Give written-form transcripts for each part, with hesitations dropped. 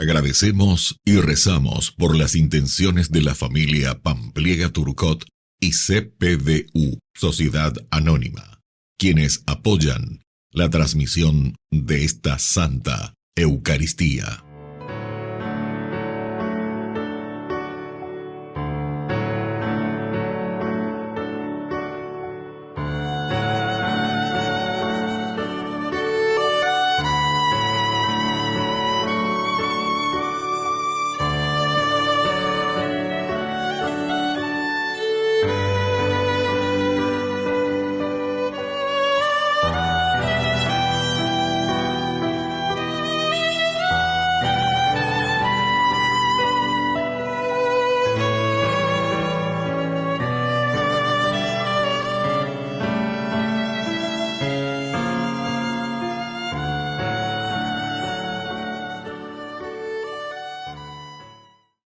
Agradecemos y rezamos por las intenciones de la familia Pampliega Turcot y CPDU, Sociedad Anónima, quienes apoyan la transmisión de esta Santa Eucaristía.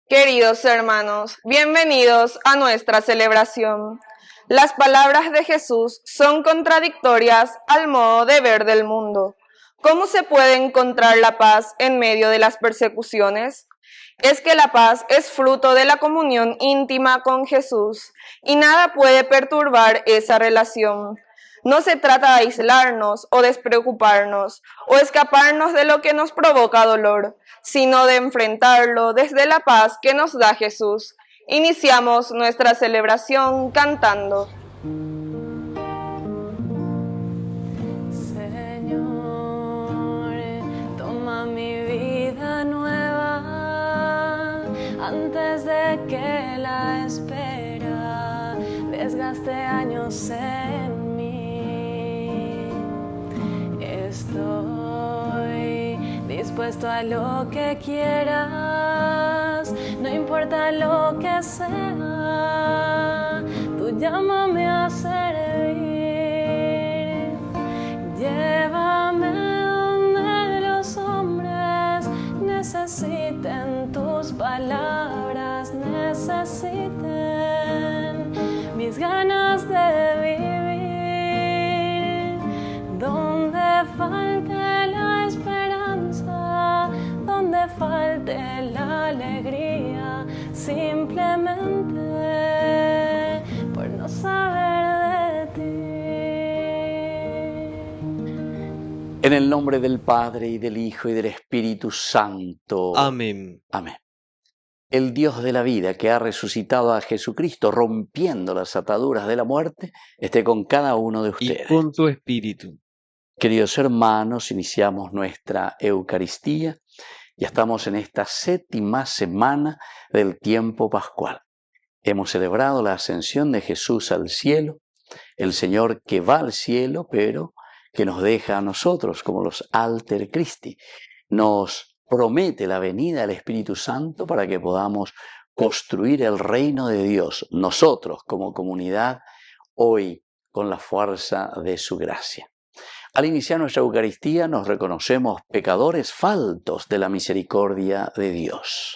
Queridos hermanos, bienvenidos a nuestra celebración. Las palabras de Jesús son contradictorias al modo de ver del mundo. ¿Cómo se puede encontrar la paz en medio de las persecuciones? Es que la paz es fruto de la comunión íntima con Jesús y nada puede perturbar esa relación. No se trata de aislarnos o despreocuparnos o escaparnos de lo que nos provoca dolor, sino de enfrentarlo desde la paz que nos da Jesús. Iniciamos nuestra celebración cantando. Señor, toma mi vida nueva antes de que la espera desgaste años en mí. Estoy dispuesto a lo que quieras, no importa lo que sea, tú llámame a servir. Llévame donde los hombres necesiten tus palabras, necesiten mis ganas de vivir, donde falte la esperanza, donde falte la alegría, simplemente por no saber de ti. En el nombre del Padre, y del Hijo, y del Espíritu Santo. Amén. Amén. El Dios de la vida, que ha resucitado a Jesucristo, rompiendo las ataduras de la muerte, esté con cada uno de ustedes. Y con tu espíritu. Queridos hermanos, iniciamos nuestra Eucaristía. Ya estamos en esta 7ª semana del tiempo pascual. Hemos celebrado la ascensión de Jesús al cielo, el Señor que va al cielo, pero que nos deja a nosotros como los alter Christi. Nos promete la venida del Espíritu Santo para que podamos construir el reino de Dios, nosotros como comunidad, hoy con la fuerza de su gracia. Al iniciar nuestra Eucaristía nos reconocemos pecadores faltos de la misericordia de Dios.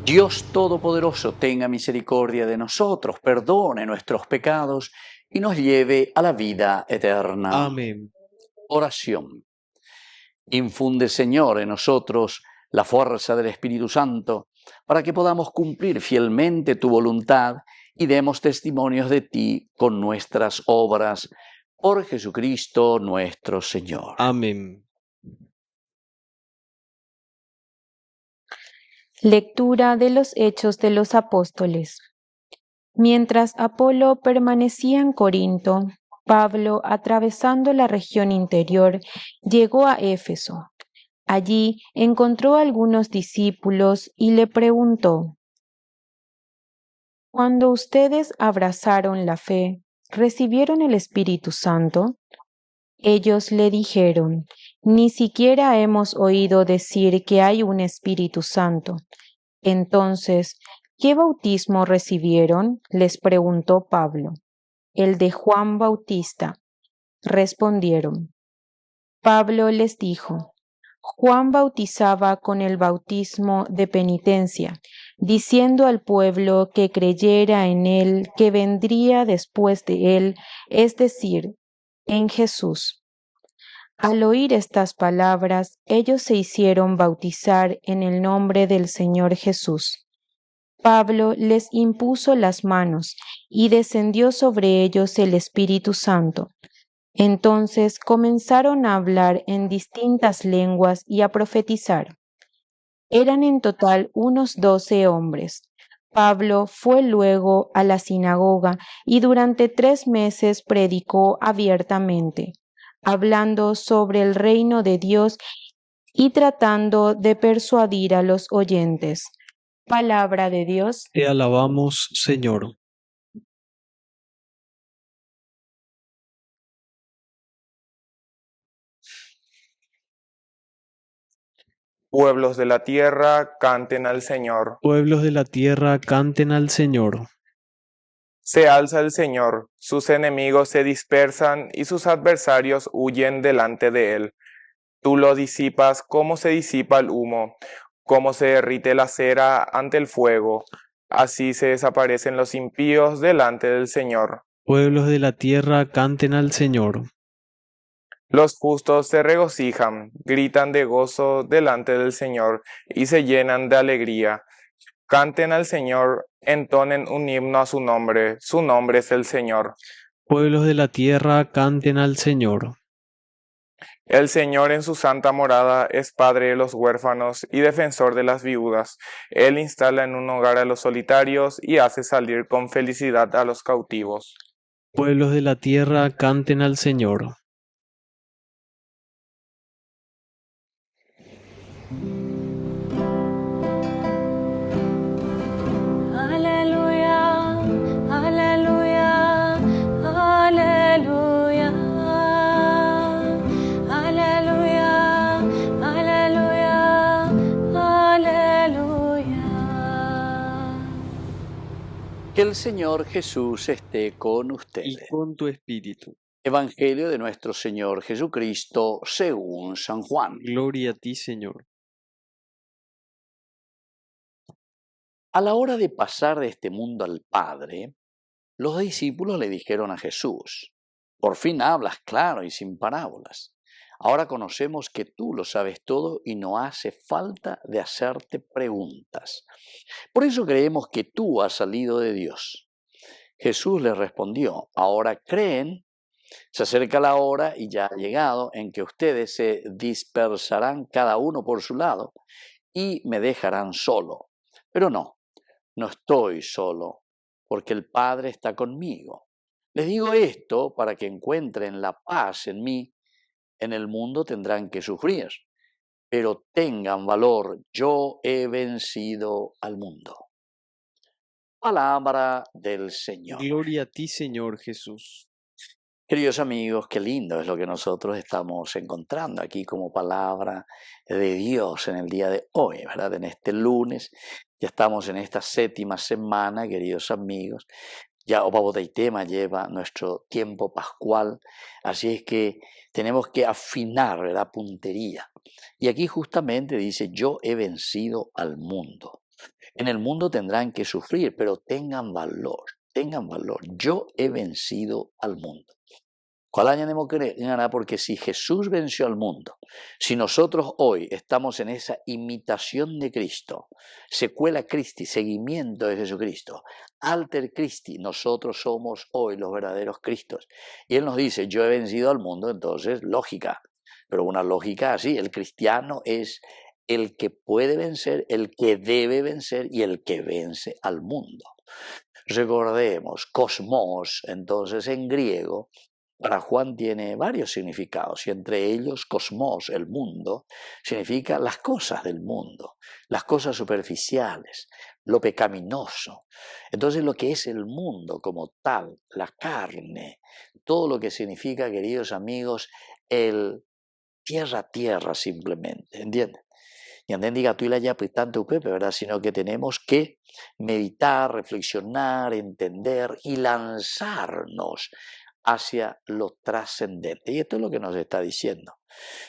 Dios Todopoderoso tenga misericordia de nosotros, perdone nuestros pecados y nos lleve a la vida eterna. Amén. Oración. Infunde, Señor, en nosotros la fuerza del Espíritu Santo para que podamos cumplir fielmente tu voluntad y demos testimonios de ti con nuestras obras. Por Jesucristo nuestro Señor. Amén. Lectura de los Hechos de los Apóstoles. Mientras Apolo permanecía en Corinto, Pablo, atravesando la región interior, llegó a Éfeso. Allí encontró a algunos discípulos y le preguntó: «Cuando ustedes abrazaron la fe, ¿recibieron el Espíritu Santo?». Ellos le dijeron, ni siquiera hemos oído decir que hay un Espíritu Santo. Entonces, ¿qué bautismo recibieron? Les preguntó Pablo. El de Juan Bautista. Respondieron. Pablo les dijo, Juan bautizaba con el bautismo de penitencia, diciendo al pueblo que creyera en él que vendría después de él, es decir, en Jesús. Al oír estas palabras, ellos se hicieron bautizar en el nombre del Señor Jesús. Pablo les impuso las manos y descendió sobre ellos el Espíritu Santo. Entonces comenzaron a hablar en distintas lenguas y a profetizar. Eran en total unos 12 hombres. Pablo fue luego a la sinagoga y durante 3 meses predicó abiertamente, hablando sobre el reino de Dios y tratando de persuadir a los oyentes. Palabra de Dios. Te alabamos, Señor. Pueblos de la tierra, canten al Señor. Pueblos de la tierra, canten al Señor. Se alza el Señor, sus enemigos se dispersan y sus adversarios huyen delante de él. Tú lo disipas como se disipa el humo, como se derrite la cera ante el fuego. Así se desaparecen los impíos delante del Señor. Pueblos de la tierra, canten al Señor. Los justos se regocijan, gritan de gozo delante del Señor y se llenan de alegría. Canten al Señor, entonen un himno a su nombre es el Señor. Pueblos de la tierra, canten al Señor. El Señor en su santa morada es padre de los huérfanos y defensor de las viudas. Él instala en un hogar a los solitarios y hace salir con felicidad a los cautivos. Pueblos de la tierra, canten al Señor. Aleluya, aleluya, aleluya. Aleluya, aleluya, aleluya. Que el Señor Jesús esté con Y ustedes. con tu espíritu. Evangelio de nuestro Señor Jesucristo según San Juan. Gloria a ti, Señor. A la hora de pasar de este mundo al Padre, los discípulos le dijeron a Jesús, por fin hablas claro y sin parábolas. Ahora conocemos que tú lo sabes todo y no hace falta de hacerte preguntas. Por eso creemos que tú has salido de Dios. Jesús les respondió, ahora creen, se acerca la hora y ya ha llegado en que ustedes se dispersarán cada uno por su lado y me dejarán solo. Pero no estoy solo, porque el Padre está conmigo. Les digo esto para que encuentren la paz en mí. En el mundo tendrán que sufrir, pero tengan valor, yo he vencido al mundo. Palabra del Señor. Gloria a ti, Señor Jesús. Queridos amigos, qué lindo es lo que nosotros estamos encontrando aquí como palabra de Dios en el día de hoy, ¿verdad? En este lunes, ya estamos en esta 7ª semana, queridos amigos. Ya Opabotaitema lleva nuestro tiempo pascual, así es que tenemos que afinar la puntería. Y aquí justamente dice, yo he vencido al mundo. En el mundo tendrán que sufrir, pero tengan valor, yo he vencido al mundo. Porque si Jesús venció al mundo, si nosotros hoy estamos en esa imitación de Cristo, secuela Christi, seguimiento de Jesucristo, alter Christi, nosotros somos hoy los verdaderos Cristos. Y Él nos dice, yo he vencido al mundo, entonces lógica, pero una lógica así, el cristiano es el que puede vencer, el que debe vencer y el que vence al mundo. Recordemos, cosmos, entonces en griego, para Juan tiene varios significados y entre ellos cosmos, el mundo, significa las cosas del mundo, las cosas superficiales, lo pecaminoso. Entonces lo que es el mundo como tal, la carne, todo lo que significa, queridos amigos, el tierra simplemente, ¿entienden? Y anden diga tú y la ya pues tanto Pepe, ¿verdad? Sino que tenemos que meditar, reflexionar, entender y lanzarnos hacia lo trascendente. Y esto es lo que nos está diciendo.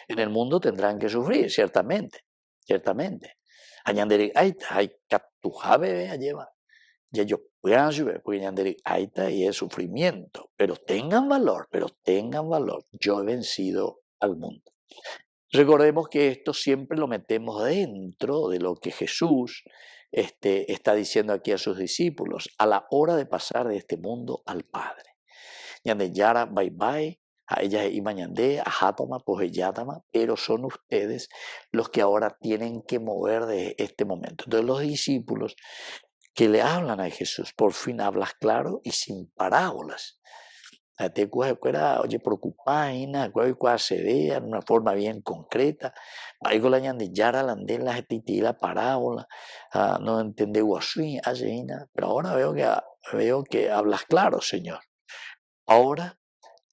En el mundo tendrán que sufrir, ciertamente, ciertamente. Añandere, ahí está, hay catuja bebé, lleva. Ya yo puedan subir, porque añandere, ahí está, y es sufrimiento. Pero tengan valor, pero tengan valor. Yo he vencido al mundo. Recordemos que esto siempre lo metemos dentro de lo que Jesús está diciendo aquí a sus discípulos, a la hora de pasar de este mundo al Padre. Yande yara bye bye, a ella y mañande, a jatama, pues yatama, pero son ustedes los que ahora tienen que mover de este momento. Entonces los discípulos que le hablan a Jesús, por fin hablas claro y sin parábolas. Te cuesta, oye, preocupaina, cuál se vea de una forma bien concreta. Algo la ñande yara la ande la la parábola, no entiende guasui, pero ahora veo que hablas claro, Señor. Ahora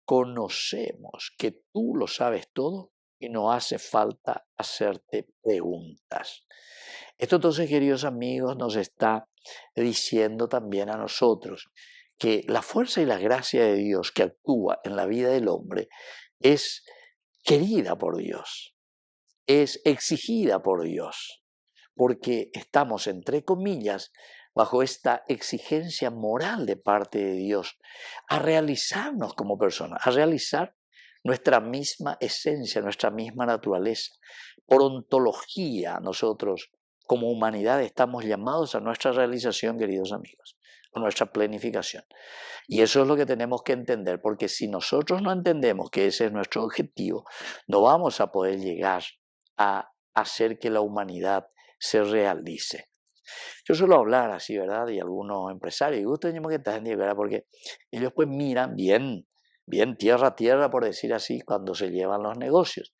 conocemos que tú lo sabes todo y no hace falta hacerte preguntas. Esto entonces, queridos amigos, nos está diciendo también a nosotros que la fuerza y la gracia de Dios que actúa en la vida del hombre es querida por Dios, es exigida por Dios, porque estamos, entre comillas, bajo esta exigencia moral de parte de Dios, a realizarnos como personas, a realizar nuestra misma esencia, nuestra misma naturaleza. Por ontología, nosotros como humanidad estamos llamados a nuestra realización, queridos amigos, a nuestra planificación. Y eso es lo que tenemos que entender, porque si nosotros no entendemos que ese es nuestro objetivo, no vamos a poder llegar a hacer que la humanidad se realice. Yo suelo hablar así, ¿verdad? Y algunos empresarios, y gusto que están, ¿verdad? Porque ellos pues miran bien tierra a tierra, por decir así, cuando se llevan los negocios.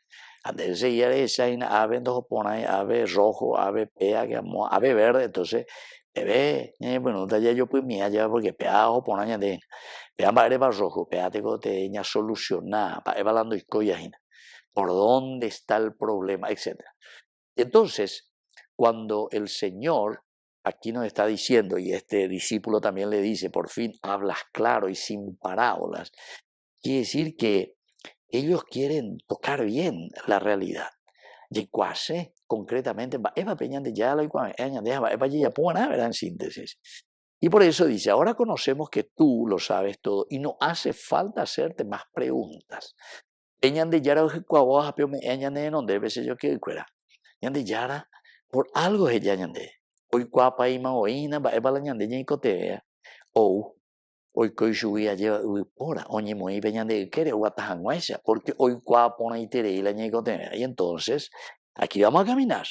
Antes de ir esa ave dos oponas, ave rojo, ave pea, ave verde, entonces ve, bueno, ya yo pues mía ya porque pea opona ya de pea va rojo, pea te coteña solucionar, va evaluando y coyajina. Por dónde está el problema, etcétera. Entonces, cuando el Señor aquí nos está diciendo, y este discípulo también le dice, por fin hablas claro y sin parábolas, quiere decir que ellos quieren tocar bien la realidad. Y cuase, concretamente, eva peñante ya lo eva ya puena, ¿verdad? En síntesis. Y por eso dice, ahora conocemos que tú lo sabes todo y no hace falta hacerte más preguntas. Peñante ya lo que cuavoja, pero me añade no debe ser yo que fuera. Ñande yara, por algo es ya ñande. Hoy cuapa y maoína, va eva la ñande ñe cotea. Hoy que subía lleva pora, oye muy peñande quiere guatajanguesa, porque hoy cuapona y tere y la ñe cotea. Y entonces, aquí vamos a caminar.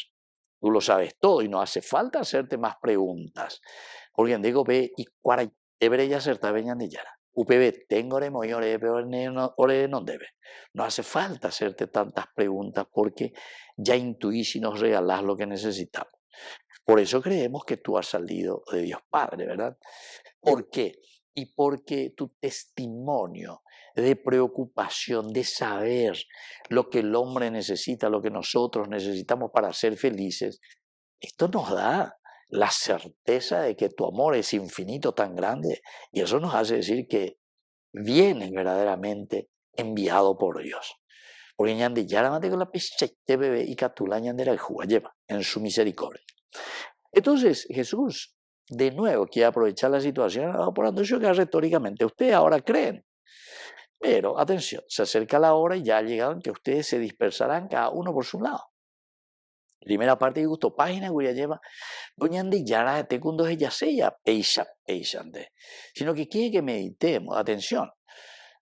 Tú lo sabes todo y no hace falta hacerte más preguntas. Porque digo, ve y cuara debería acertar peñande yara. UPB, tengo ore muy ore, pero ore no debe. No hace falta hacerte tantas preguntas porque ya intuís y nos regalás lo que necesitamos. Por eso creemos que tú has salido de Dios Padre, ¿verdad? ¿Por qué? Y porque tu testimonio de preocupación, de saber lo que el hombre necesita, lo que nosotros necesitamos para ser felices, esto nos da la certeza de que tu amor es infinito, tan grande, y eso nos hace decir que vienes verdaderamente enviado por Dios. Porque ñande ya la con la pichete bebé y catula ñandera el jugo lleva en su misericordia. Entonces Jesús de nuevo quiere aprovechar la situación por anuncio que retóricamente ustedes ahora creen. Pero atención, se acerca la hora y ya ha llegado en que ustedes se dispersarán cada uno por su lado. Primera parte de gusto, página que ya lleva Doñandi Yara de Tecundo ella sella peishande. Sino que quiere que meditemos, atención,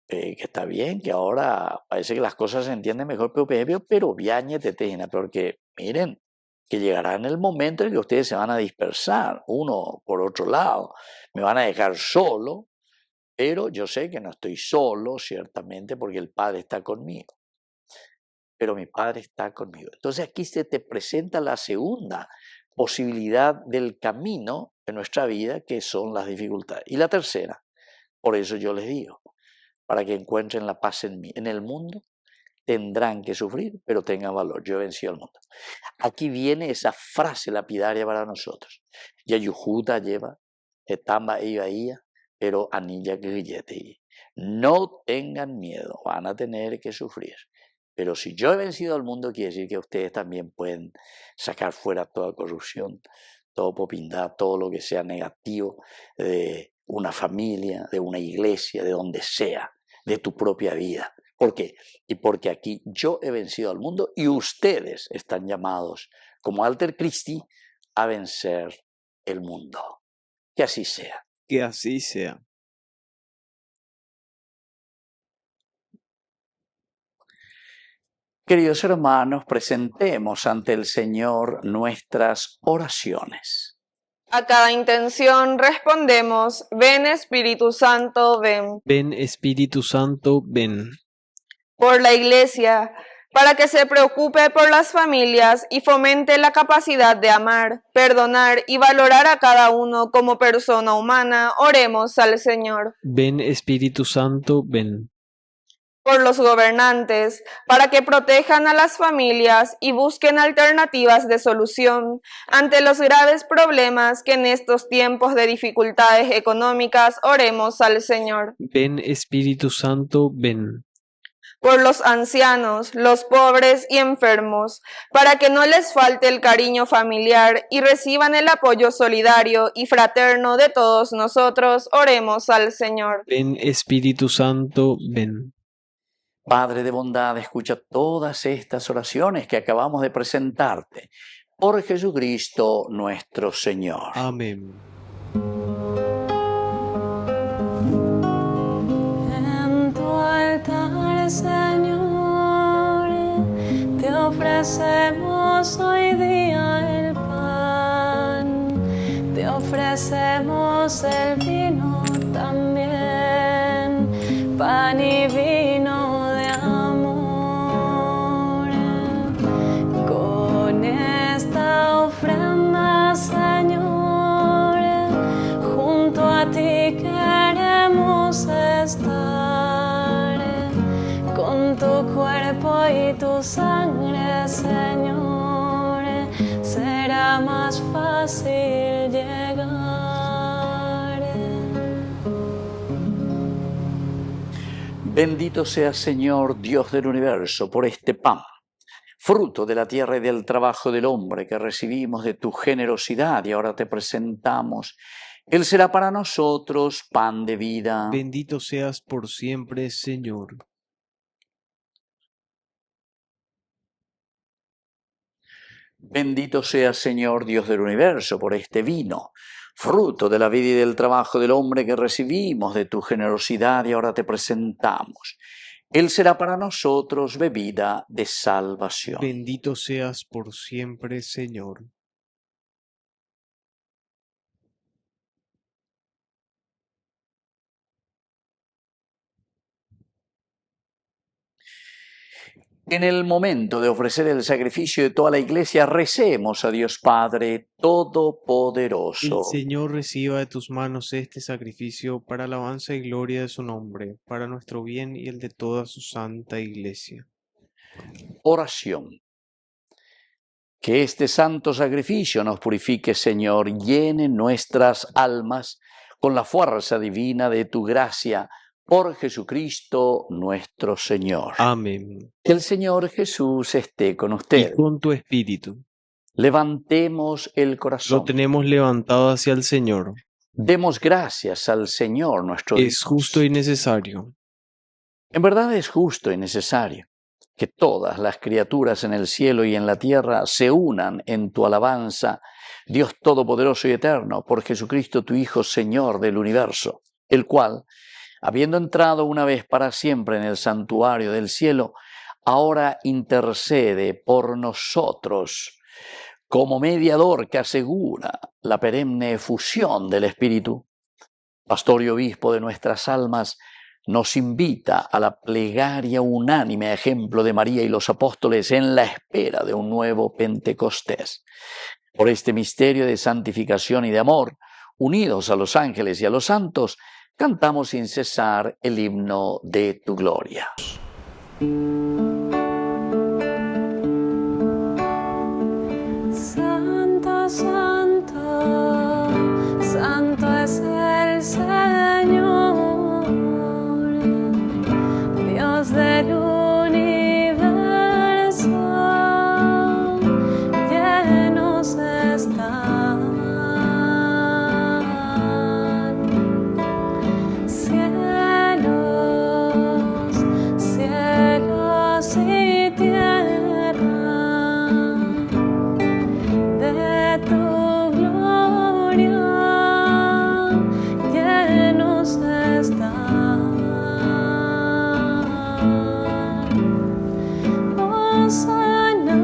que está bien, que ahora parece que las cosas se entienden mejor, pero viañe tetejina, porque miren, que llegará en el momento en que ustedes se van a dispersar, uno por otro lado, me van a dejar solo, pero yo sé que no estoy solo, ciertamente, porque el Padre está conmigo. Pero mi Padre está conmigo. Entonces aquí se te presenta la segunda posibilidad del camino de nuestra vida, que son las dificultades. Y la tercera, por eso yo les digo, para que encuentren la paz en mí. En el mundo tendrán que sufrir, pero tengan valor. Yo he vencido al mundo. Aquí viene esa frase lapidaria para nosotros. Yayujuta lleva, etamba ibaía, pero anilla grillete. No tengan miedo, van a tener que sufrir. Pero si yo he vencido al mundo, quiere decir que ustedes también pueden sacar fuera toda corrupción, todo popindad, todo lo que sea negativo de una familia, de una iglesia, de donde sea, de tu propia vida. ¿Por qué? Y porque aquí yo he vencido al mundo y ustedes están llamados como Alter Christi a vencer el mundo. Que así sea. Que así sea. Queridos hermanos, presentemos ante el Señor nuestras oraciones. A cada intención respondemos, ven Espíritu Santo, ven. Ven Espíritu Santo, ven. Por la Iglesia, para que se preocupe por las familias y fomente la capacidad de amar, perdonar y valorar a cada uno como persona humana, oremos al Señor. Ven Espíritu Santo, ven. Por los gobernantes, para que protejan a las familias y busquen alternativas de solución ante los graves problemas que en estos tiempos de dificultades económicas oremos al Señor. Ven Espíritu Santo, ven. Por los ancianos, los pobres y enfermos, para que no les falte el cariño familiar y reciban el apoyo solidario y fraterno de todos nosotros, oremos al Señor. Ven Espíritu Santo, ven. Padre de bondad, escucha todas estas oraciones que acabamos de presentarte. Por Jesucristo nuestro Señor. Amén. En tu altar, Señor, te ofrecemos hoy día el pan, te ofrecemos el vino también, pan y vino de amor. Con esta ofrenda, Señor, junto a ti queremos estar, con tu cuerpo y tu sangre, Señor, será más fácil llegar. Bendito sea, Señor, Dios del universo, por este pan, fruto de la tierra y del trabajo del hombre que recibimos de tu generosidad y ahora te presentamos. Él será para nosotros pan de vida. Bendito seas por siempre, Señor. Bendito sea, Señor, Dios del universo, por este vino, fruto de la vida y del trabajo del hombre que recibimos de tu generosidad y ahora te presentamos. Él será para nosotros bebida de salvación. Bendito seas por siempre, Señor. En el momento de ofrecer el sacrificio de toda la iglesia, recemos a Dios Padre Todopoderoso. El Señor reciba de tus manos este sacrificio para alabanza y gloria de su nombre, para nuestro bien y el de toda su santa iglesia. Oración. Que este santo sacrificio nos purifique, Señor, llene nuestras almas con la fuerza divina de tu gracia, por Jesucristo nuestro Señor. Amén. Que el Señor Jesús esté con Y usted. con tu espíritu. Levantemos el Lo corazón. tenemos levantado hacia el Señor. Demos gracias al Señor nuestro Es Dios. justo y necesario. En verdad es justo y necesario que todas las criaturas en el cielo y en la tierra se unan en tu alabanza, Dios Todopoderoso y Eterno, por Jesucristo tu Hijo, Señor del universo, el cual, habiendo entrado una vez para siempre en el santuario del cielo, ahora intercede por nosotros como mediador que asegura la perenne efusión del Espíritu. Pastor y obispo de nuestras almas, nos invita a la plegaria unánime, a ejemplo de María y los apóstoles, en la espera de un nuevo Pentecostés. Por este misterio de santificación y de amor, unidos a los ángeles y a los santos, cantamos sin cesar el himno de tu gloria. Santo, santo, santo es el Señor, Dios del universo, llenos están cielos, cielos y tierra de tu gloria, llenos están. Hosana,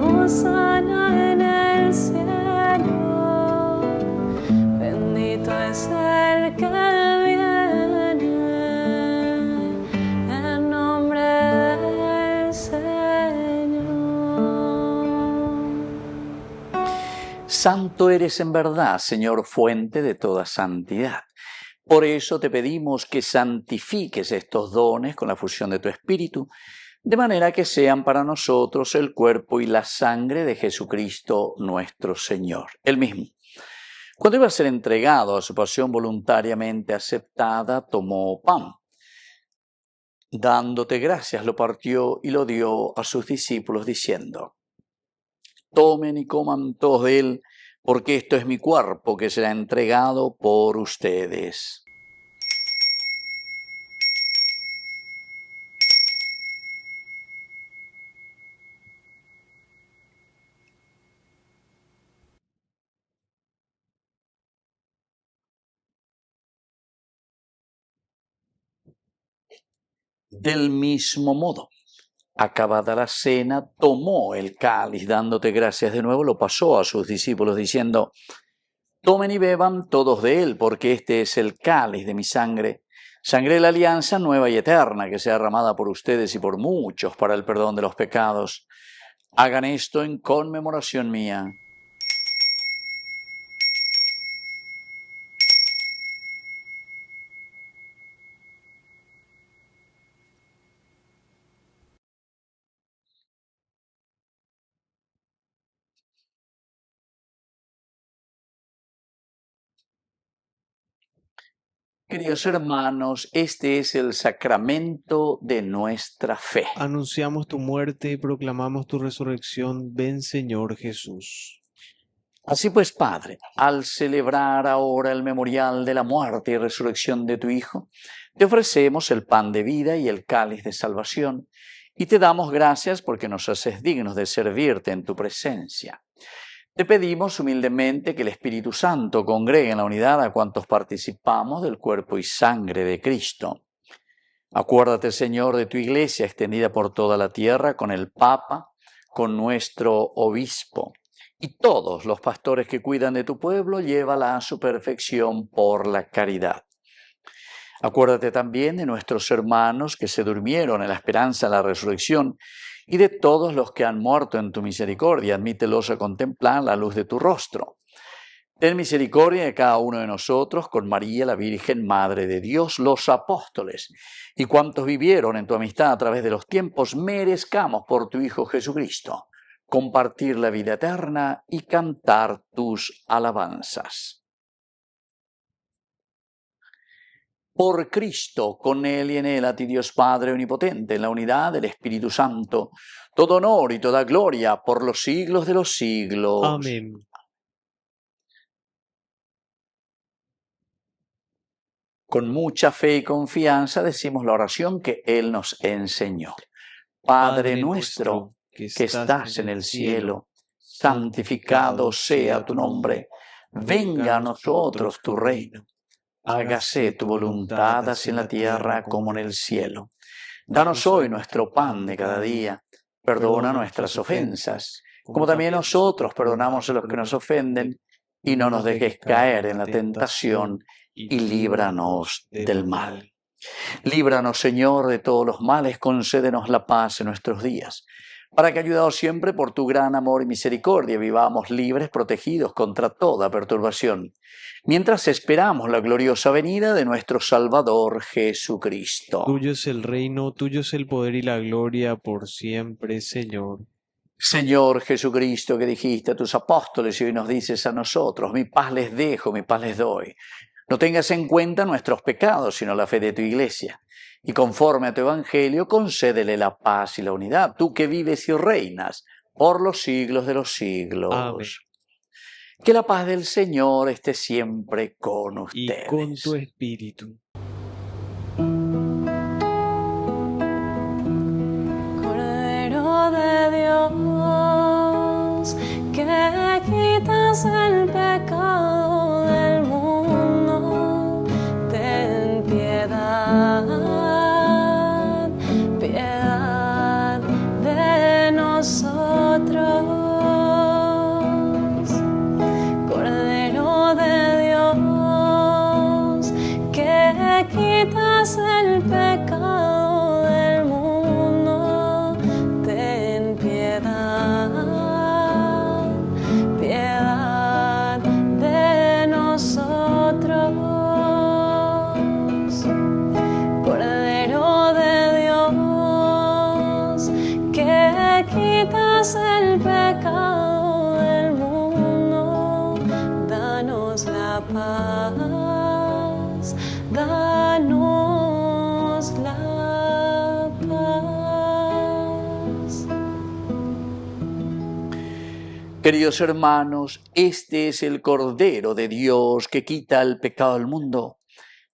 hosana en el cielo, bendito es el que viene en nombre del Señor. Santo eres en verdad, Señor, fuente de toda santidad. Por eso te pedimos que santifiques estos dones con la fusión de tu Espíritu, de manera que sean para nosotros el cuerpo y la sangre de Jesucristo nuestro Señor. Él mismo, cuando iba a ser entregado a su pasión voluntariamente aceptada, tomó pan. Dándote gracias, lo partió y lo dio a sus discípulos, diciendo: tomen y coman todos de él, porque esto es mi cuerpo que será entregado por ustedes. Del mismo modo, acabada la cena, tomó el cáliz, dándote gracias de nuevo, lo pasó a sus discípulos, diciendo: tomen y beban todos de él, porque este es el cáliz de mi sangre, sangre de la alianza nueva y eterna, que sea derramada por ustedes y por muchos para el perdón de los pecados. Hagan esto en conmemoración mía. Queridos hermanos, este es el sacramento de nuestra fe. Anunciamos tu muerte y proclamamos tu resurrección. Ven, Señor Jesús. Así pues, Padre, al celebrar ahora el memorial de la muerte y resurrección de tu Hijo, te ofrecemos el pan de vida y el cáliz de salvación, y te damos gracias porque nos haces dignos de servirte en tu presencia. Te pedimos humildemente que el Espíritu Santo congregue en la unidad a cuantos participamos del cuerpo y sangre de Cristo. Acuérdate, Señor, de tu Iglesia extendida por toda la tierra, con el Papa, con nuestro obispo, y todos los pastores que cuidan de tu pueblo, llévala a su perfección por la caridad. Acuérdate también de nuestros hermanos que se durmieron en la esperanza de la resurrección, y de todos los que han muerto en tu misericordia. Admítelos a contemplar la luz de tu rostro. Ten misericordia de cada uno de nosotros, con María, la Virgen, Madre de Dios, los apóstoles, y cuantos vivieron en tu amistad a través de los tiempos, merezcamos por tu Hijo Jesucristo compartir la vida eterna y cantar tus alabanzas. Por Cristo, con Él y en Él, a ti Dios Padre Omnipotente, en la unidad del Espíritu Santo, todo honor y toda gloria por los siglos de los siglos. Amén. Con mucha fe y confianza decimos la oración que Él nos enseñó. Padre nuestro, que estás en el cielo, santificado sea tu nombre. Venga a nosotros tu reino. Hágase tu voluntad así en la tierra como en el cielo. Danos hoy nuestro pan de cada día. Perdona nuestras ofensas, como también nosotros perdonamos a los que nos ofenden. y no nos dejes caer en la tentación, y líbranos del mal. Líbranos, Señor, de todos los males, concédenos la paz en nuestros días, para que, ayudados siempre por tu gran amor y misericordia, vivamos libres, protegidos contra toda perturbación, mientras esperamos la gloriosa venida de nuestro Salvador Jesucristo. Tuyo es el reino, tuyo es el poder y la gloria por siempre, Señor. Señor Jesucristo, que dijiste a tus apóstoles y hoy nos dices a nosotros, mi paz les dejo, mi paz les doy. No tengas en cuenta nuestros pecados, sino la fe de tu Iglesia. Y conforme a tu Evangelio, concédele la paz y la unidad, tú que vives y reinas por los siglos de los siglos. Amén. Que la paz del Señor esté siempre con Y ustedes. con tu espíritu. Cordero de Dios, que quitas el pecado del mundo, ten piedad, piedad de nosotros. Cordero de Dios, que quitas el pecado del mundo, ten piedad, piedad de nosotros. Cordero de Dios, que quitas el pecado del mundo, danos la paz, danos la paz. Queridos hermanos, este es el Cordero de Dios que quita el pecado del mundo.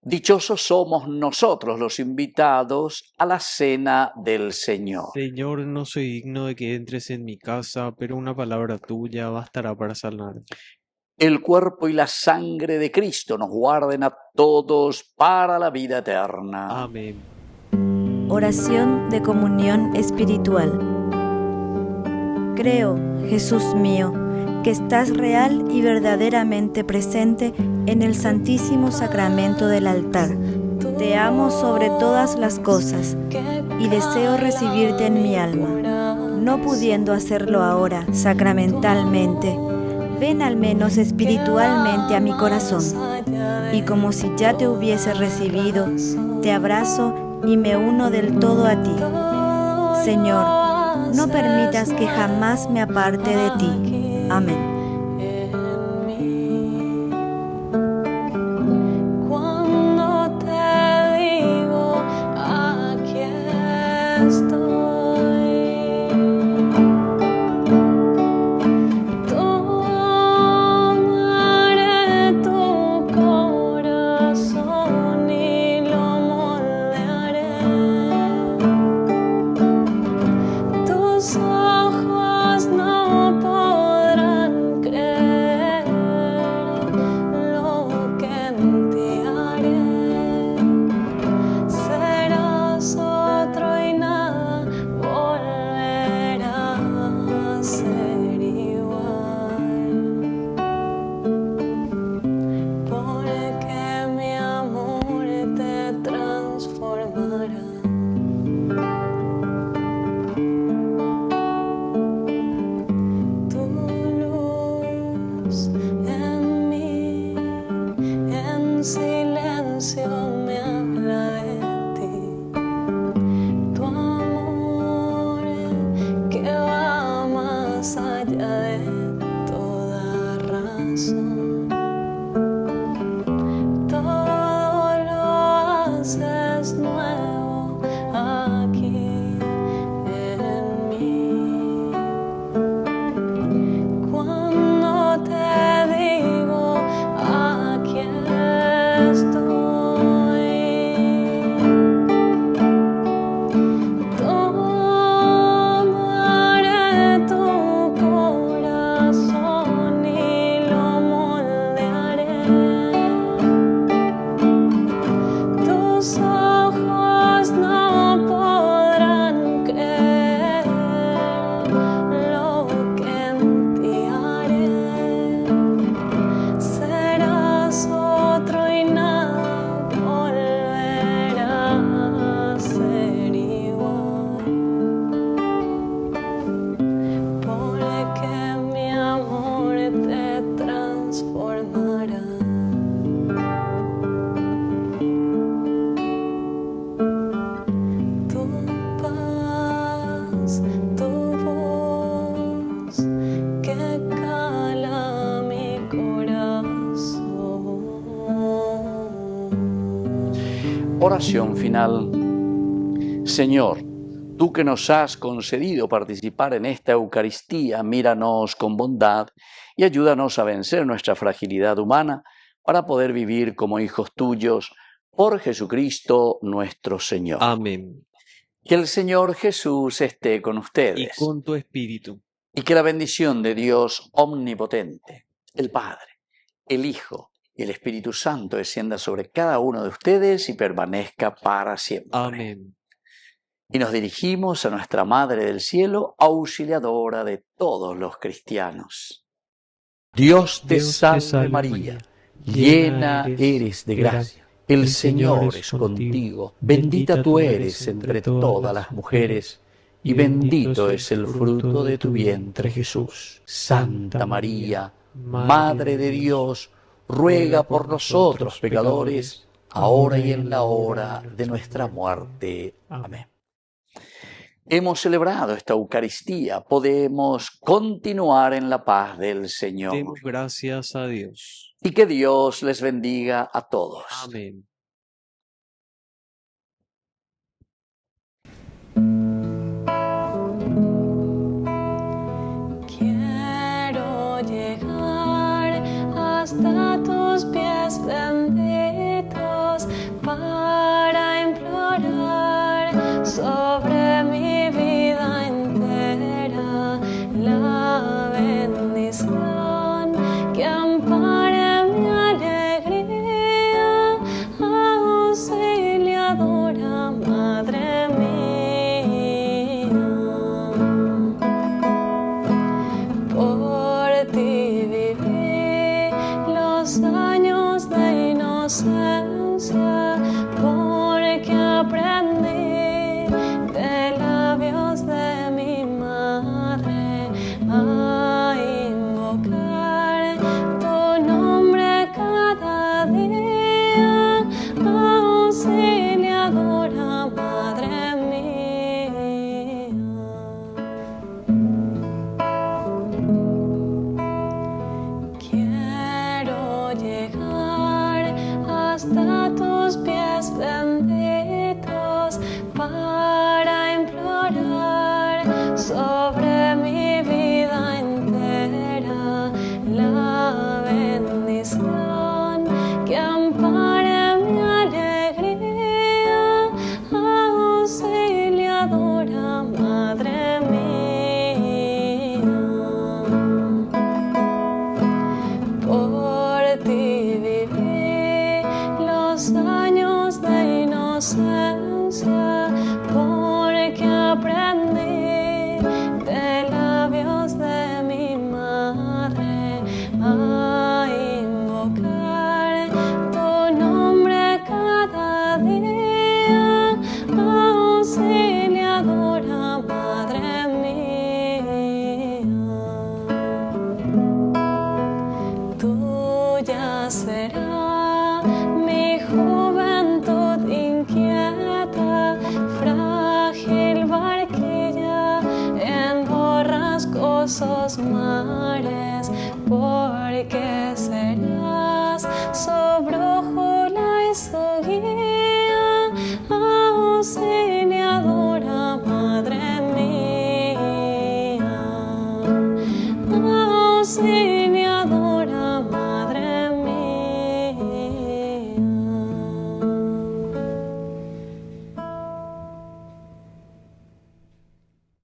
Dichosos somos nosotros los invitados a la cena del Señor. Señor, no soy digno de que entres en mi casa, pero una palabra tuya bastará para sanar. El cuerpo y la sangre de Cristo nos guarden a todos para la vida eterna. Amén. Oración de comunión espiritual. Creo, Jesús mío, que estás real y verdaderamente presente en el Santísimo Sacramento del altar. Te amo sobre todas las cosas y deseo recibirte en mi alma. No pudiendo hacerlo ahora sacramentalmente, ven al menos espiritualmente a mi corazón. Y como si ya te hubiese recibido, te abrazo y me uno del todo a ti. Señor, no permitas que jamás me aparte de ti. Amén. Cuando te digo, aquí estoy. Tomaré tu corazón y lo moldearé. Tus ojos no podrán Oración final. Señor, tú que nos has concedido participar en esta Eucaristía, míranos con bondad y ayúdanos a vencer nuestra fragilidad humana para poder vivir como hijos tuyos por Jesucristo nuestro Señor. Amén. Que el Señor Jesús esté con Y ustedes con tu espíritu. y que la bendición de Dios omnipotente, el Padre, el Hijo y el Espíritu Santo descienda sobre cada uno de ustedes y permanezca para siempre. Amén. Y nos dirigimos a nuestra Madre del Cielo, auxiliadora de todos los cristianos. Dios te salve María, llena eres de gracia. El Señor es contigo, bendita tú eres entre todas las mujeres, y bendito es el fruto de tu vientre Jesús. Santa María, Madre de Dios, ruega por nosotros pecadores, ahora y en la hora de nuestra muerte. Amén. Hemos celebrado esta Eucaristía, podemos continuar en la paz del Señor. Demos gracias a Dios. Y que Dios les bendiga a todos. Amén. Quiero llegar hasta tus pies benditos para implorar sobre mi vida entera la bendición que ampare mi alegría, auxiliadora Madre mía. Por ti viví los años de inocencia, porque aprendí de labios de mi madre a invocar tu nombre cada día, auxiliadora Madre mía. Quiero llegar hasta tus pies benditos para implorar sobre mi vida entera la bendición que ampare mi alegría, auxiliadora Madre mía. Por ti viví los años de inocencia, porque aprendí de labios de mi madre a invocar tu nombre cada día, auxiliadora Madre mía. Tuya será mi juventud inquieta, frágil barquilla en borrascosos mares. Por